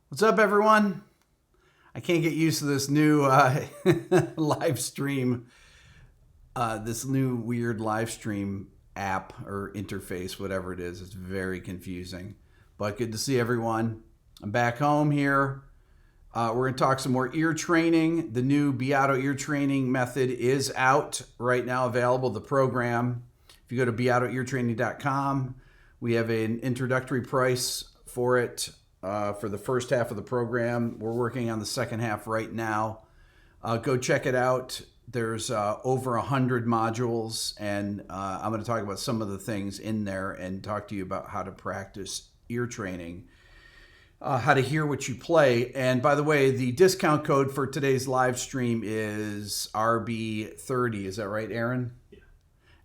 What's up, everyone? I can't get used to this new live stream, this new weird live stream app or interface, whatever it is. It's very confusing, but good to see everyone. I'm back home here. We're going to talk some more ear training. The new Beato ear training method is out right now, available, the program. If you go to beatoeartraining.com, we have an introductory price for it. For the first half of the program. We're working on the second half right now. Go check it out. There's over 100 modules, and I'm going to talk about some of the things in there and talk to you about how to practice ear training, how to hear what you play. And by the way, the discount code for today's live stream is RB30. Is that right, Aaron? Yeah.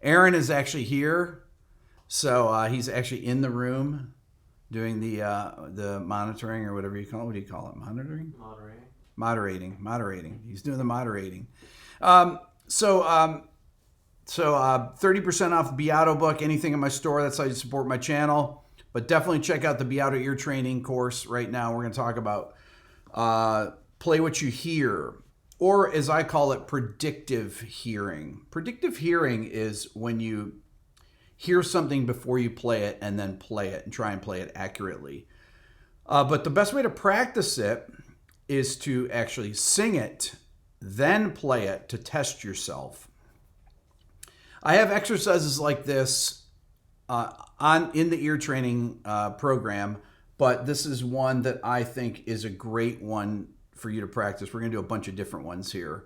Aaron is actually here, so he's actually in the room doing the monitoring, or whatever you call it. What do you call it? Monitoring? Moderating. He's doing the moderating. So 30% off the Beato book, anything in my store. That's how you support my channel. But definitely check out the Beato ear training course right now. We're going to talk about play what you hear, or as I call it, predictive hearing. Predictive hearing is when you hear something before you play it and then play it and try and play it accurately. But the best way to practice it is to actually sing it, then play it to test yourself. I have exercises like this in the ear training program, but this is one that I think is a great one for you to practice. We're going to do a bunch of different ones here.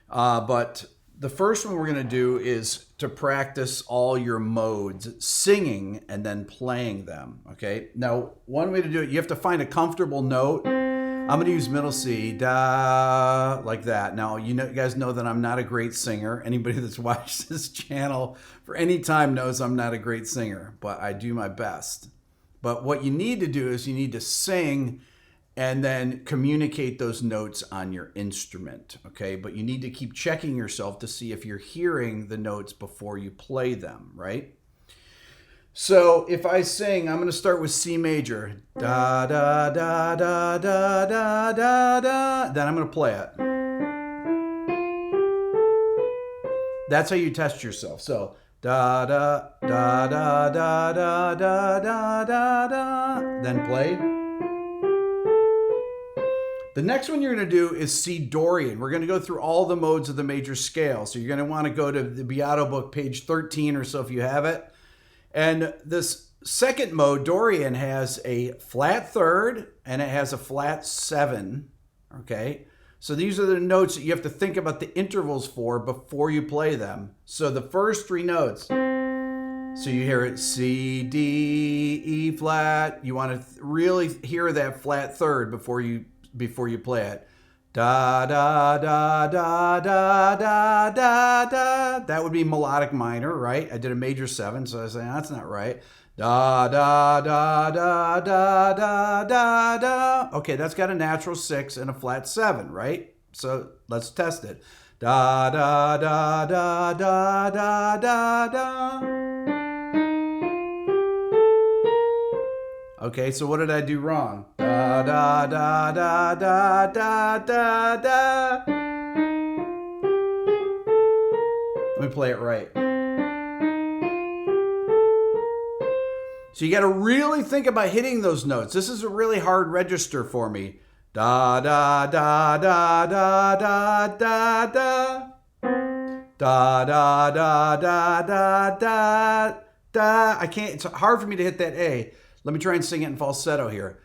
But the first one we're going to do is to practice all your modes, singing and then playing them, okay? Now, one way to do it, you have to find a comfortable note. I'm going to use middle C, da, like that. Now, you guys know that I'm not a great singer. Anybody that's watched this channel for any time knows I'm not a great singer, but I do my best. But what you need to do is you need to sing and then communicate those notes on your instrument, okay? But you need to keep checking yourself to see if you're hearing the notes before you play them, right? So if I sing, I'm going to start with C major. Da, da, da, da, da, da, da, da. Then I'm going to play it. That's how you test yourself. So da, da, da, da, da, da, da, da, da, da. Then play. The next one you're going to do is C Dorian. We're going to go through all the modes of the major scale. So you're going to want to go to the Beato book, page 13 or so if you have it. And this second mode, Dorian, has a flat third and it has a flat 7, okay? So these are the notes that you have to think about the intervals for before you play them. So the first 3 notes, so you hear it C, D, E flat. You want to really hear that flat third before you play it. Da, da, da, da, da, da, da, da. That would be melodic minor, right? I did a major 7, so I say, that's not right. Da, da, da, da, da, da, da, da. Okay, that's got a natural 6 and a flat 7, right? So let's test it. Da, da, da, da, da, da, da, da. Okay, so what did I do wrong? Da, da, da, da, da, da, da, da. Let me play it right. So you got to really think about hitting those notes. This is a really hard register for me. Da, da, da, da, da, da, da, da. Da, da, da, da, da, da, da. I can't, it's hard for me to hit that A. Let me try and sing it in falsetto here.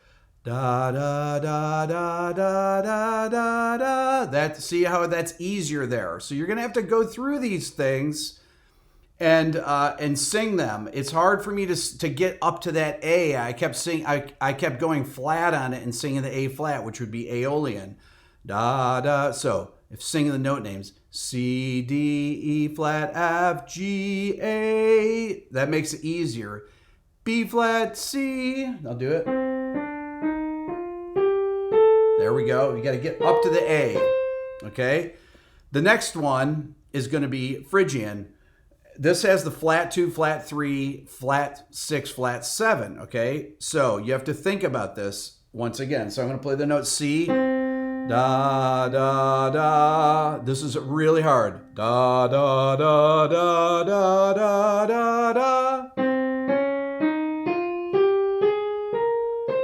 Da, da, da, da, da, da, da, da. See how that's easier there. So you're going to have to go through these things and sing them. It's hard for me to get up to that A. I kept going flat on it and singing the A flat, which would be Aeolian. Da, da. So if singing the note names, C, D, E flat, F, G, A, that makes it easier. B flat, C. I'll do it. There we go. You got to get up to the A. Okay. The next one is going to be Phrygian. This has the flat 2, flat 3, flat 6, flat 7. Okay. So you have to think about this. once again. So I'm going to play the note C. Da, da, da. This is really hard. Da, da, da, da, da, da, da, da.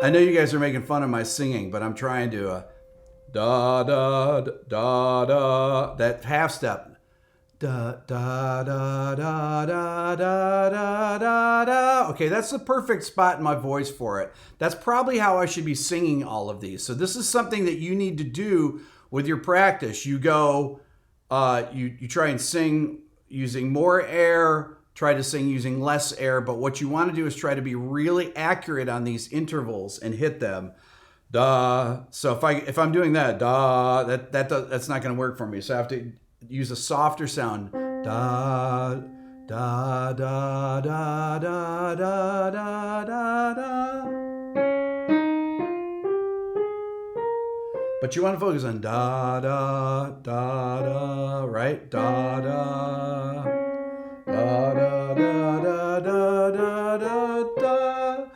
I know you guys are making fun of my singing, but I'm trying to da, da, da, da, that half step. Da, da, da, da, da, da, da, da, da. Okay, that's the perfect spot in my voice for it. That's probably how I should be singing all of these. So this is something that you need to do with your practice. You go, you try and sing using more air, try to sing using less air, but what you want to do is try to be really accurate on these intervals and hit them. Da. So if I'm doing that, da, that's not going to work for me. So I have to use a softer sound. Da, da, da, da, da, da, da, da, da. But you want to focus on da, da, da, da, right? Da, da, da, da, da, da, da, da, da, da.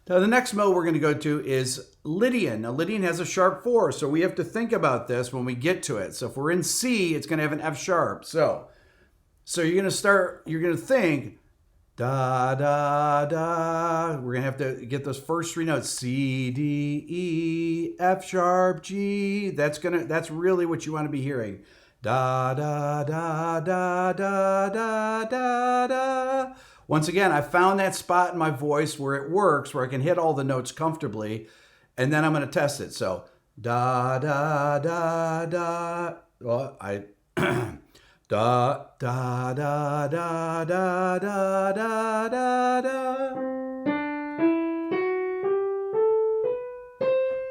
Now the next mode we're going to go to is Lydian. Now Lydian has a sharp 4, so we have to think about this when we get to it. So if we're in C, it's going to have an F sharp. So you're going to think da, da, da. We're going to have to get those first 3 notes. C, D, E, F sharp, G. That's really what you want to be hearing. Da, da, da, da, da, da, da, da. Once again, I found that spot in my voice where it works, where I can hit all the notes comfortably, and then I'm going to test it. So, da, da, da, da. Well, da, da, da, da, da, da, da, da, da.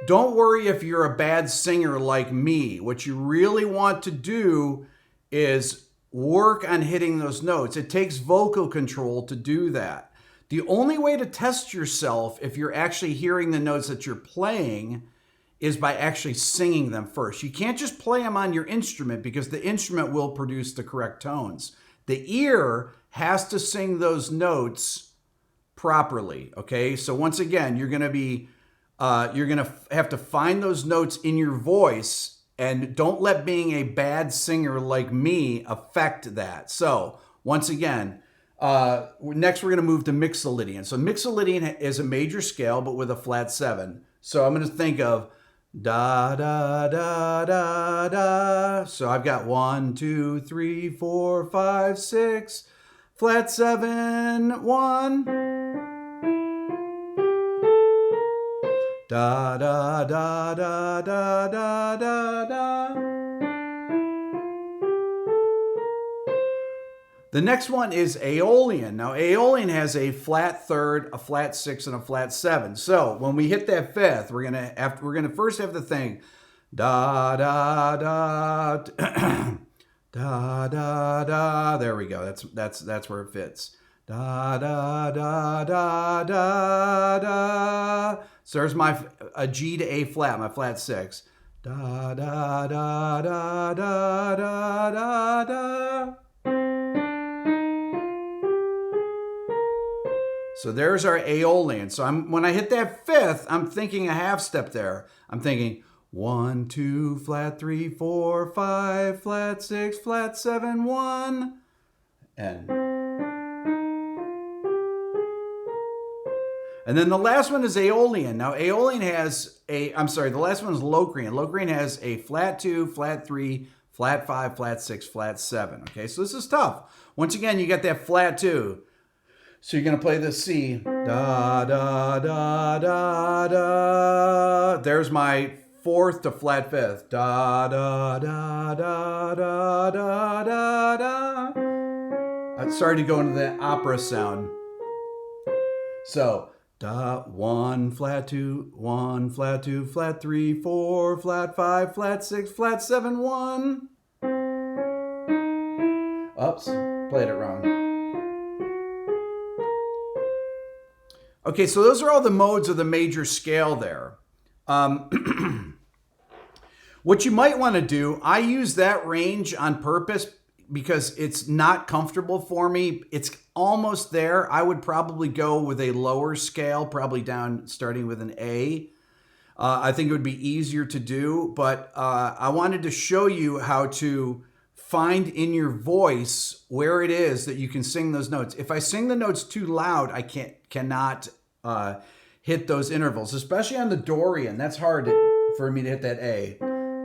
Don't worry if you're a bad singer like me. What you really want to do is work on hitting those notes. It takes vocal control to do that. The only way to test yourself if you're actually hearing the notes that you're playing is by actually singing them first. You can't just play them on your instrument because the instrument will produce the correct tones. The ear has to sing those notes properly, okay? So once again, you're gonna have to find those notes in your voice, and don't let being a bad singer like me affect that. So once again, next we're going to move to Mixolydian. So Mixolydian is a major scale, but with a flat 7. So I'm going to think of da, da, da, da, da. So I've got 1, 2, 3, 4, 5, 6, flat 7, 1. Da, da, da, da, da, da, da, da. The next one is Aeolian. Now, Aeolian has a flat 3rd, a flat 6, and a flat 7. So when we hit that 5th, we're gonna first have to think da, da, da, da, da, da. There we go. That's where it fits. Da, da, da, da, da, da. So there's a G to A flat, my flat 6. Da, da, da, da, da, da, da, da. So there's our Aeolian. So when I hit that 5th, I'm thinking a half step there. I'm thinking 1, 2, flat 3, 4, 5, flat 6, flat 7, 1. And then the last one is Aeolian. Now, Aeolian has the last one is Locrian. Locrian has a flat 2, flat 3, flat 5, flat 6, flat 7. Okay, so this is tough. Once again, you got that flat 2. So you're going to play the C. Da, da, da, da, da. There's my 4th to flat 5th. Da, da, da, da, da, da, da, da. I started to go into the opera sound. So, da, 1, flat 2, 1, flat 2, flat 3, 4, flat 5, flat 6, flat 7, 1. Oops, played it wrong. Okay, so those are all the modes of the major scale there. What you might want to do, I use that range on purpose because it's not comfortable for me. It's almost there. I would probably go with a lower scale, probably down starting with an A. I think it would be easier to do, but I wanted to show you how to find in your voice where it is that you can sing those notes. If I sing the notes too loud, I cannot hit those intervals, especially on the Dorian. That's hard for me to hit that A.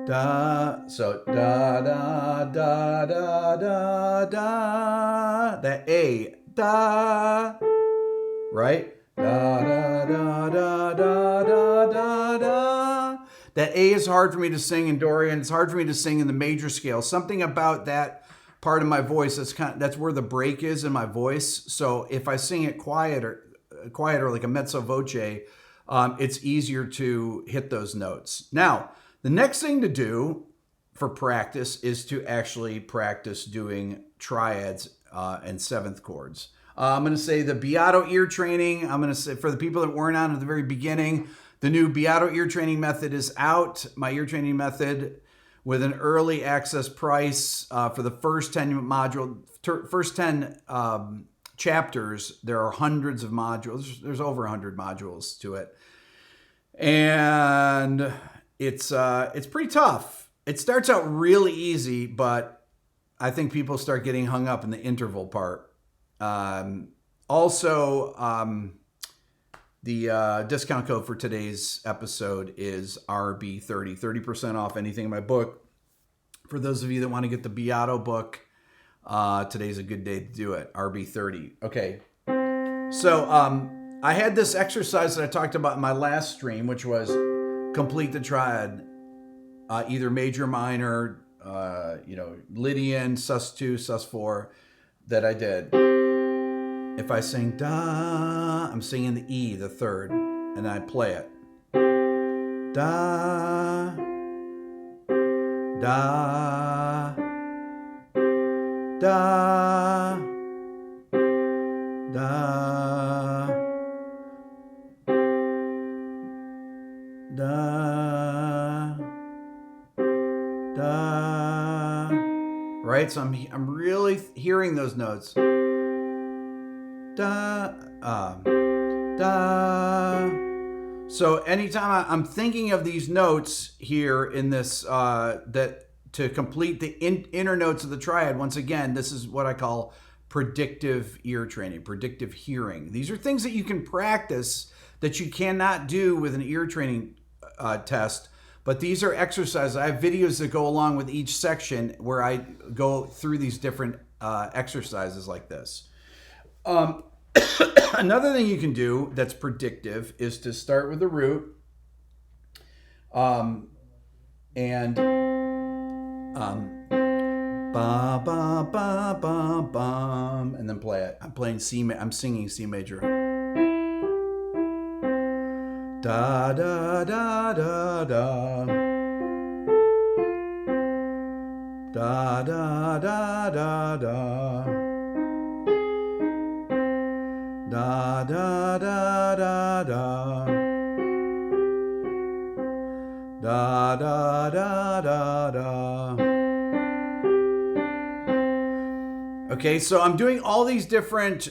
Da, so da da da da da da. That A, da, right? Da da da da da da da da. That A is hard for me to sing in Dorian. It's hard for me to sing in the major scale. Something about that part of my voice, that's where the break is in my voice. So if I sing it quieter like a mezzo voce, it's easier to hit those notes. Now, the next thing to do for practice is to actually practice doing triads and seventh chords. I'm going to say the Beato ear training. I'm going to say, for the people that weren't on at the very beginning, the new Beato ear training method is out. My ear training method with an early access price for the first 10 chapters. There are hundreds of modules. There's over 100 modules to it. And it's pretty tough. It starts out really easy, but I think people start getting hung up in the interval part. The discount code for today's episode is RB30, 30% off anything in my book. For those of you that want to get the Beato book, today's a good day to do it. RB30. Okay. So, I had this exercise that I talked about in my last stream, which was complete the triad, either major, minor, Lydian, sus2, sus4 that I did. If I sing da, I'm singing the E, the third, and I play it. Da, da, da, da, da, da. Right? So I'm really hearing those notes. Da, da. So anytime I'm thinking of these notes here in this, that to complete the inner notes of the triad, once again, this is what I call predictive ear training, predictive hearing. These are things that you can practice that you cannot do with an ear training test, but these are exercises. I have videos that go along with each section where I go through these different exercises like this. Another thing you can do that's predictive is to start with the root, and ba ba ba ba bum, and then play it. I'm singing C major. Da da da da da. Da da da da da. Da da da da da. Da da da da da. Okay, so I'm doing all these different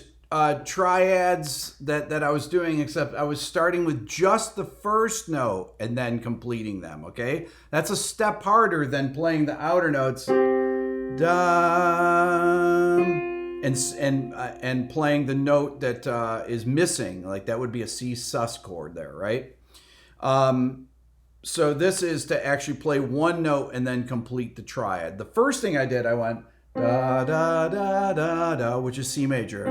triads that I was doing, except I was starting with just the first note and then completing them, okay? That's a step harder than playing the outer notes. Da, and playing the note that is missing, like that would be a C sus chord there, right? So this is to actually play one note and then complete the triad. The first thing I did, I went da da da da da, which is C major.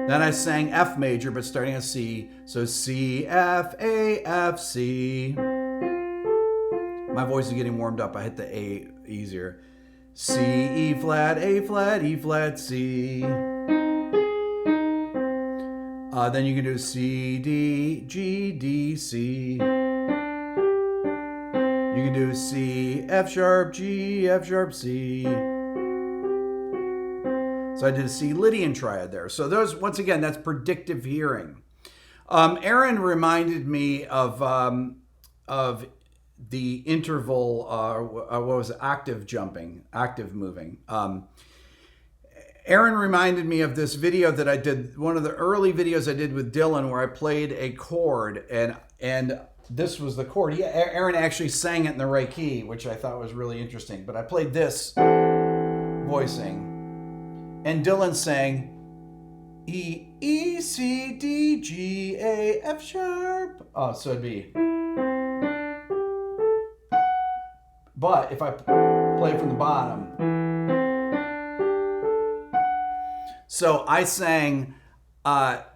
Then I sang F major, but starting at C. So C, F, A, F, C. My voice is getting warmed up. I hit the A easier. C, E flat, A flat, E flat, C. Then you can do C, D, G, D, C. You can do C, F sharp, G, F sharp, C. So I did a C Lydian triad there. So those, once again, that's predictive hearing. Aaron reminded me of the interval, what was it? Octave jumping, octave moving. Aaron reminded me of this video that I did, one of the early videos I did with Dylan, where I played a chord, and this was the chord. Aaron actually sang it in the right key, which I thought was really interesting. But I played this voicing, and Dylan sang E, E, C, D, G, A, F sharp. Oh, so it'd be. But if I play from the bottom. So I sang,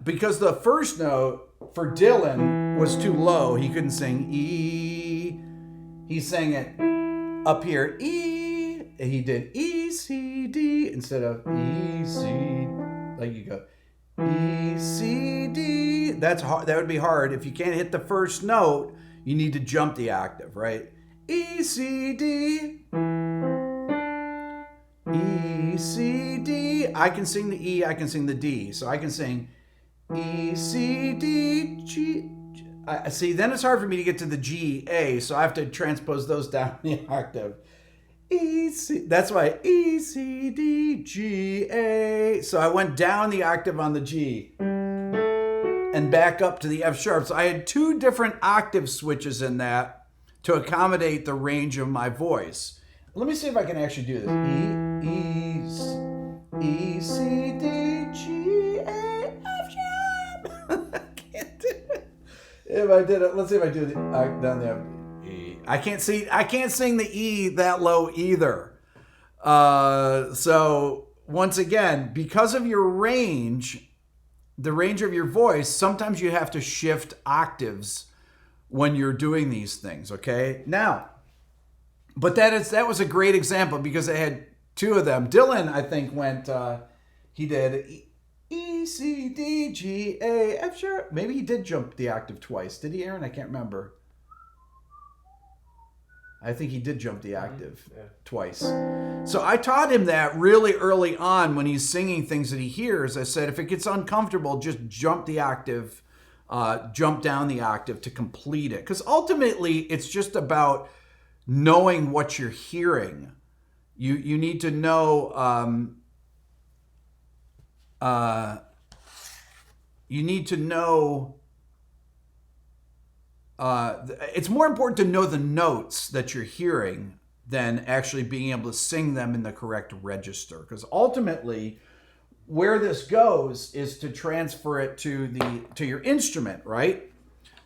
because the first note for Dylan was too low, he couldn't sing E. He sang it up here, E. And he did E, C, D instead of E, C. Like you go, E, C, D. That's hard. That would be hard. If you can't hit the first note, you need to jump the octave, right? E, C, D. E, C, D. I can sing the E, I can sing the D. So I can sing E, C, D, G. See, then it's hard for me to get to the G, A. So I have to transpose those down the octave. E, C. That's why E, C, D, G, A. So I went down the octave on the G and back up to the F sharp. So I had two different octave switches in that to accommodate the range of my voice. Let me see if I can actually do this. E, C, D, G, A, F sharp. I can't do it. If I did it, let's see if I do the down there. E. I can't sing the E that low either. So once again, because of your range, the range of your voice, sometimes you have to shift octaves when you're doing these things. Okay, now. But that was a great example because I had two of them. Dylan, I think, went, he did E, C, D, G, A, F sharp. Maybe he did jump the octave twice. Did he, Aaron? I can't remember. I think he did jump the octave twice. So I taught him that really early on when he's singing things that he hears. I said, if it gets uncomfortable, just jump the octave, jump down the octave to complete it. Because ultimately, it's just about knowing what you're hearing. You need to know it's more important to know the notes that you're hearing than actually being able to sing them in the correct register, because ultimately where this goes is to transfer it to your instrument, right?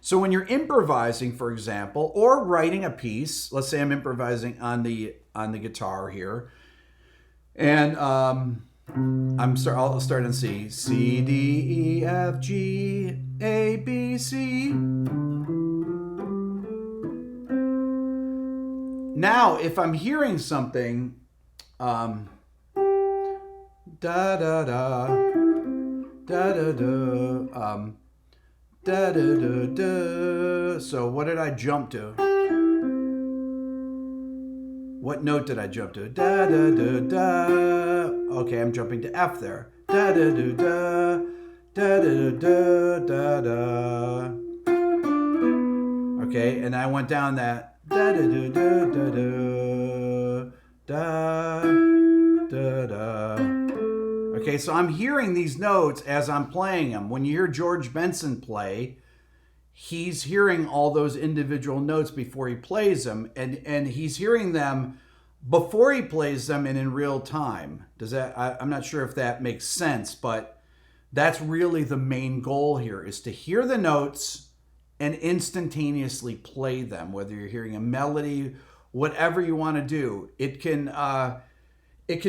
So when you're improvising, for example, or writing a piece, let's say I'm improvising on the guitar here, and I'll start on C. C, D, E, F, G, A, B, C. Now, if I'm hearing something, da da da, da da da, da da da da. So what did I jump to? What note did I jump to? Da da da da. Okay, I'm jumping to F there. Da da da da, da da da da da. Okay, and I went down that. Da da da da da da da da. Okay, so I'm hearing these notes as I'm playing them. When you hear George Benson play, he's hearing all those individual notes before he plays them, and he's hearing them before he plays them and in real time. I'm not sure if that makes sense, but that's really the main goal here, is to hear the notes and instantaneously play them, whether you're hearing a melody, whatever you want to do. It can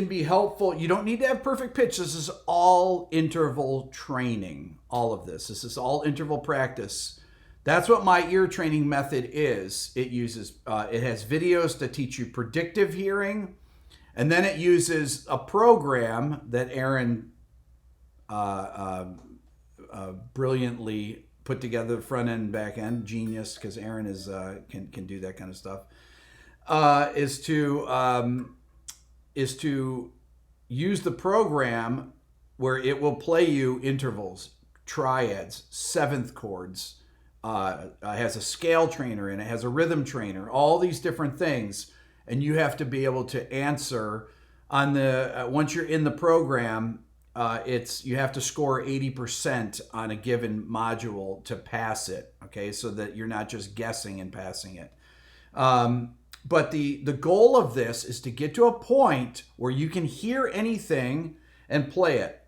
be helpful. You don't need to have perfect pitch. This is all interval training, all of this. This is all interval practice. That's what my ear training method is. It has videos to teach you predictive hearing, and then it uses a program that Aaron brilliantly put together, the front end and back end, genius, because Aaron can do that kind of stuff, is to use the program where it will play you intervals, triads, seventh chords, has a scale trainer in it, has a rhythm trainer, all these different things, and you have to be able to answer on the once you're in the program, you have to score 80% on a given module to pass it. Okay, so that you're not just guessing and passing it. But the goal of this is to get to a point where you can hear anything and play it.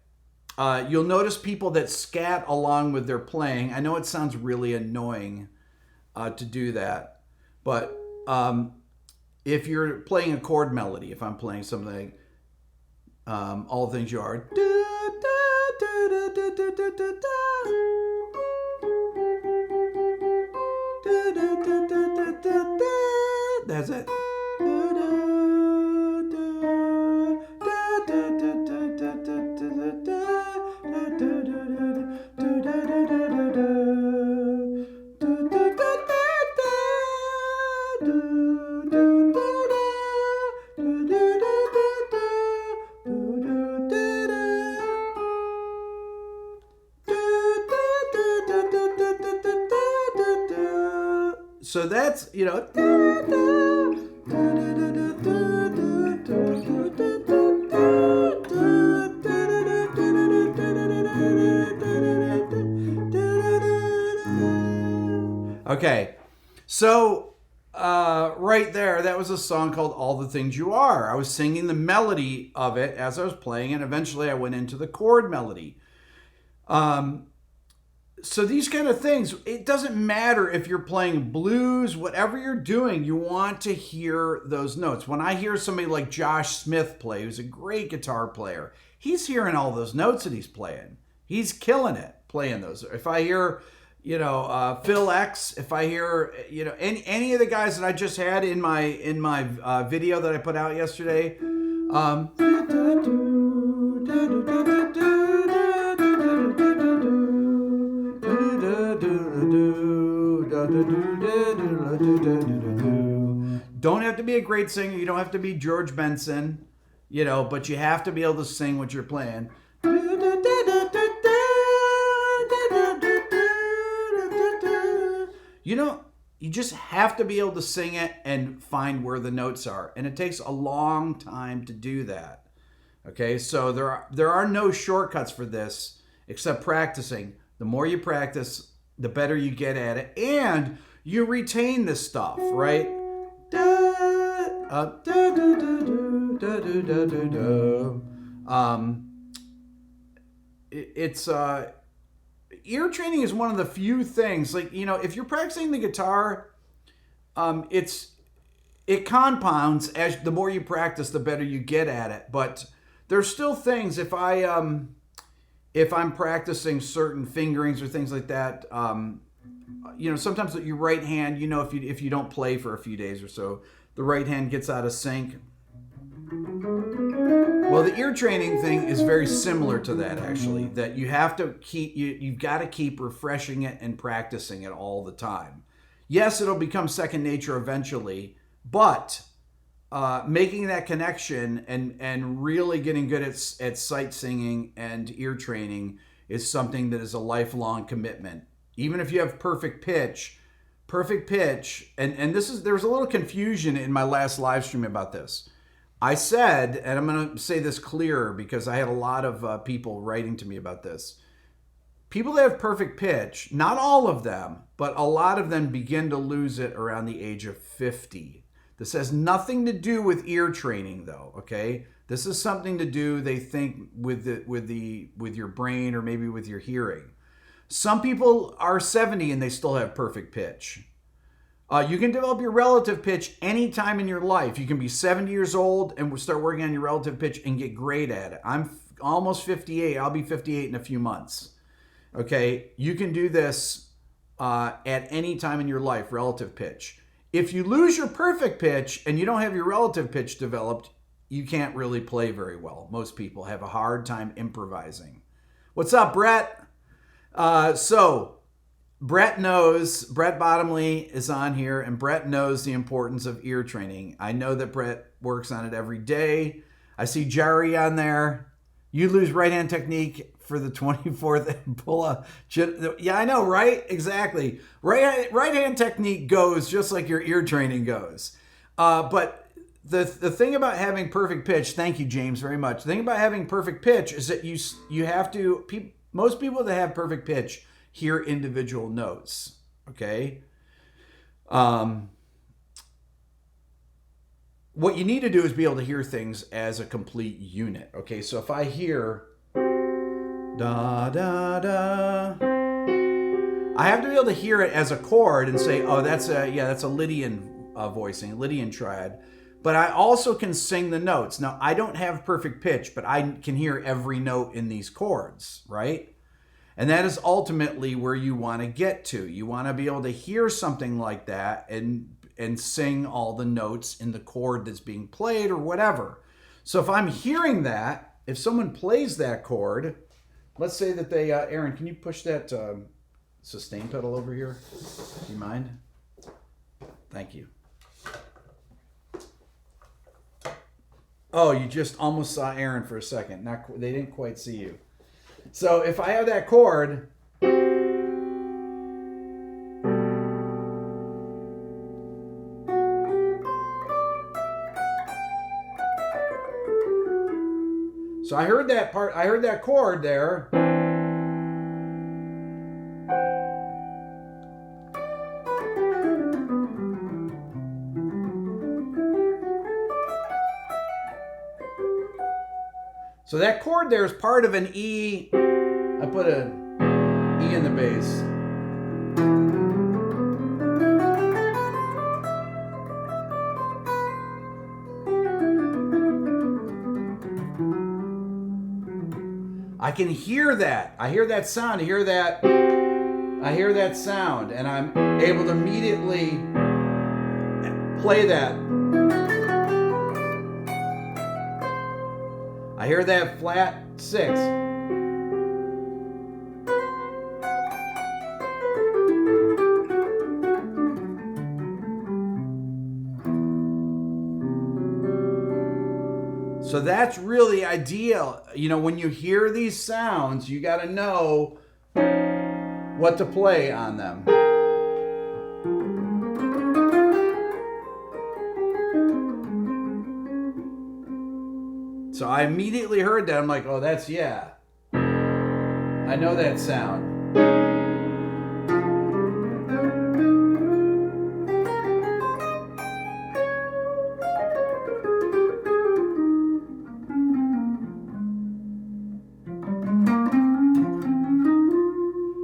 You'll notice people that scat along with their playing. I know it sounds really annoying to do that, but if you're playing a chord melody, if I'm playing something, all the things you are, that's it. So that's, you know, okay. So right there, that was a song called All the Things You Are. I was singing the melody of it as I was playing, and eventually I went into the chord melody. So these kind of things, it doesn't matter if you're playing blues, whatever you're doing, you want to hear those notes. When I hear somebody like Josh Smith play, who's a great guitar player, he's hearing all those notes that he's playing. He's killing it playing those. If I hear, Phil X, if I hear, any of the guys that I just had in my video that I put out yesterday, don't have to be a great singer. You don't have to be George Benson, but you have to be able to sing what you're playing. You just have to be able to sing it and find where the notes are. And it takes a long time to do that. Okay, so there are no shortcuts for this except practicing. The more you practice, the better you get at it. And you retain this stuff, right? Ear training is one of the few things, if you're practicing the guitar, it compounds as the more you practice, the better you get at it. But there's still things, if I'm practicing certain fingerings or things like that, sometimes your right hand, if you don't play for a few days or so, the right hand gets out of sync. Well, the ear training thing is very similar to that, actually, that you have to you've got to keep refreshing it and practicing it all the time. Yes, it'll become second nature eventually, but making that connection and really getting good at sight singing and ear training is something that is a lifelong commitment. Even if you have perfect pitch, and there's a little confusion in my last live stream about this. I said, and I'm going to say this clearer because I had a lot of people writing to me about this. People that have perfect pitch, not all of them, but a lot of them begin to lose it around the age of 50. This has nothing to do with ear training, though, okay? This is something to do, they think, with your brain or maybe with your hearing. Some people are 70 and they still have perfect pitch. You can develop your relative pitch anytime in your life. You can be 70 years old and start working on your relative pitch and get great at it. I'm almost 58. I'll be 58 in a few months. Okay, you can do this at any time in your life, relative pitch. If you lose your perfect pitch and you don't have your relative pitch developed, you can't really play very well. Most people have a hard time improvising. What's up, Brett? Brett Bottomley is on here, and Brett knows the importance of ear training. I know that Brett works on it every day. I see Jerry on there. You lose right hand technique for the 24th and pull a... Yeah, I know, right? Exactly. Right hand technique goes just like your ear training goes. But the thing about having perfect pitch, thank you, James, very much. The thing about having perfect pitch is that you have to, most people that have perfect pitch hear individual notes, okay? What you need to do is be able to hear things as a complete unit, okay? So if I hear da, da, da, I have to be able to hear it as a chord and say, oh, that's a Lydian voicing, Lydian triad. But I also can sing the notes. Now, I don't have perfect pitch, but I can hear every note in these chords, right? And that is ultimately where you want to get to. You want to be able to hear something like that and sing all the notes in the chord that's being played or whatever. So if I'm hearing that, if someone plays that chord, let's say that they, Aaron, can you push that sustain pedal over here? Do you mind? Thank you. Oh, you just almost saw Aaron for a second. They didn't quite see you. So if I have that chord, so I heard that part, I heard that chord there. So that chord there is part of an E. I put an E in the bass. I can hear that. I hear that sound. I hear that sound, and I'm able to immediately play that. I hear that flat 6. So that's really ideal. You know, when you hear these sounds, you got to know what to play on them. So I immediately heard that. I'm like, oh, that's, yeah. I know that sound.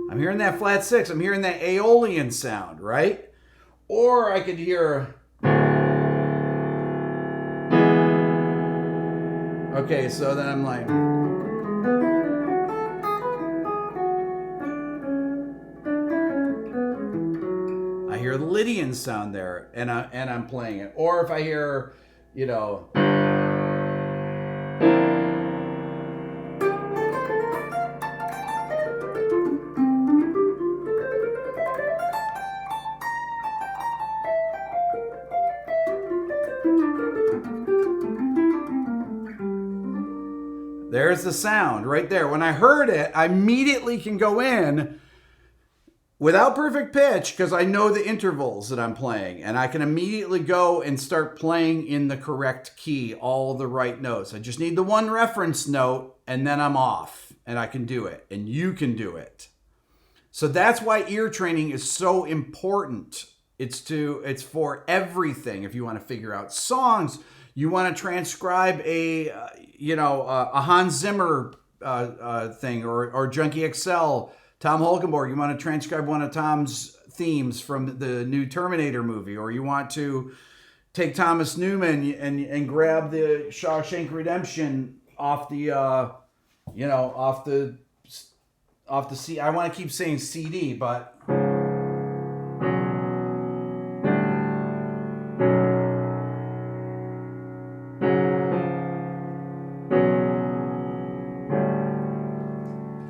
I'm hearing that flat 6. I'm hearing that Aeolian sound, right? Or I could hear... Okay, so then I'm like... I hear the Lydian sound there, and I'm playing it. Or if I hear, you know... There's the sound right there. When I heard it, I immediately can go in without perfect pitch because I know the intervals that I'm playing. And I can immediately go and start playing in the correct key, all the right notes. I just need the one reference note and then I'm off and I can do it. And you can do it. So that's why ear training is so important. It's for everything. If you want to figure out songs, you want to transcribe a Hans Zimmer thing or Junkie XL, Tom Holkenborg. You want to transcribe one of Tom's themes from the new Terminator movie, or you want to take Thomas Newman and grab the Shawshank Redemption off the C. I want to keep saying CD, but.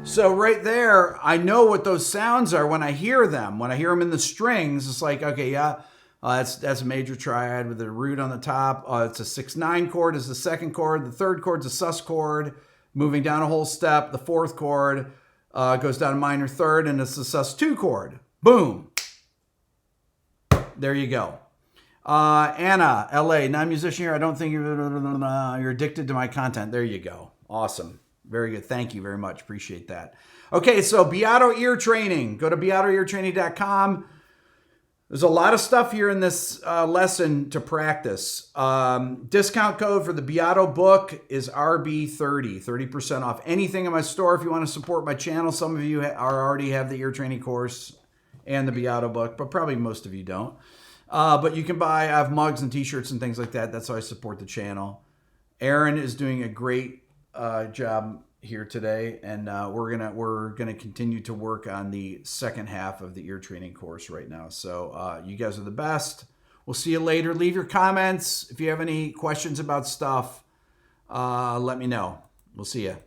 So right there, I know what those sounds are when I hear them. When I hear them in the strings, it's like, okay, yeah, that's a major triad with a root on the top. It's a 6/9 chord is the second chord. The third chord's a sus chord, moving down a whole step. The fourth chord goes down a minor third, and it's the sus2 chord. Boom. There you go. Anna, LA, non-musician here. I don't think you're addicted to my content. There you go. Awesome. Very good. Thank you very much. Appreciate that. Okay, so Beato Ear Training. Go to beatoeartraining.com. There's a lot of stuff here in this lesson to practice. Discount code for the Beato book is RB30, 30% off anything in my store if you want to support my channel. Some of you already have the ear training course and the Beato book, but probably most of you don't. But you can buy, I have mugs and t-shirts and things like that. That's how I support the channel. Aaron is doing a great job here today, and we're gonna continue to work on the second half of the ear training course right now. So you guys are the best. We'll see you later. Leave your comments if you have any questions about stuff. Let me know. We'll see you.